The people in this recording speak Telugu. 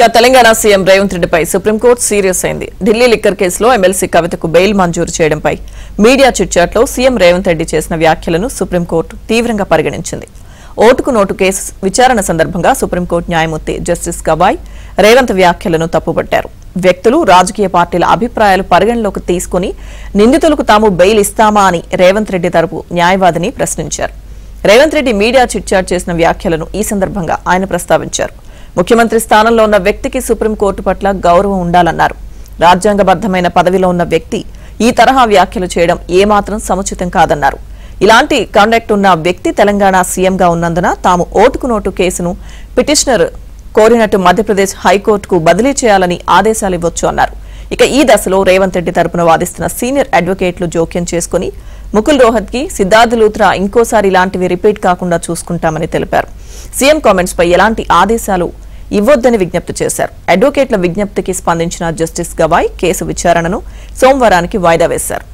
తెలంగాణ సీఎం రేవంత్ రెడ్డిపై సుప్రీంకోర్టు సీరియస్ అయింది. ఢిల్లీ లిక్కర్ కేసులో ఎమ్మెల్సీ కవితకు బెయిల్ మంజూరు చేయడంపై మీడియా చిట్చాట్లో సీఎం రేవంత్ రెడ్డి చేసిన వ్యాఖ్యలను సుప్రీంకోర్టు తీవ్రంగా పరిగణించింది. ఓటుకు నోటు కేసు విచారణ సందర్భంగా సుప్రీంకోర్టు న్యాయమూర్తి జస్టిస్ గవాయ్ రేవంత్ వ్యాఖ్యలను తప్పుపట్టారు. వ్యక్తులు, రాజకీయ పార్టీల అభిప్రాయాలు పరిగణలోకి తీసుకుని నిందితులకు తాము బెయిల్ ఇస్తామా అని రేవంత్ రెడ్డి తరపు న్యాయవాదిని ప్రశ్నించారు. రేవంత్ రెడ్డి మీడియా చిట్చాట్ చేసిన వ్యాఖ్యలను ఈ సందర్భంగా ఆయన ప్రస్తావించారు. ముఖ్యమంత్రి స్థానంలో ఉన్న వ్యక్తికి సుప్రీంకోర్టు పట్ల గౌరవం ఉండాలన్నారు. రాజ్యాంగబద్దమైన పదవిలో ఉన్న వ్యక్తి ఈ తరహా వ్యాఖ్యలు చేయడం ఏమాత్రం సముచితం కాదన్నారు. ఇలాంటి కాండక్ట్ ఉన్న వ్యక్తి తెలంగాణ సీఎంగా ఉన్నందున తాము ఓటుకు నోటు కేసును పిటిషనర్ కోరినట్టు మధ్యప్రదేశ్ హైకోర్టుకు బదిలీ చేయాలని ఆదేశాలు ఇవ్వొచ్చు అన్నారు. ఇక ఈ దశలో రేవంత్ రెడ్డి తరపున వాదిస్తున్న సీనియర్ అడ్వకేట్లు జోక్యం చేసుకుని ముకుల్ రోహత్కి, సిద్ధార్థ్ లూథ్రా ఇంకోసారి ఇలాంటివి రిపీట్ కాకుండా చూసుకుంటామని తెలిపారు. సీఎం కామెంట్స్ పై ఎలాంటి ఆదేశాలు ఇవ్వొద్దని విజ్ఞప్తి చేశారు. అడ్వకేట్ల విజ్ఞప్తికి స్పందించిన జస్టిస్ గవాయ్ కేసు విచారణను సోమవారానికి వాయిదా వేశారు.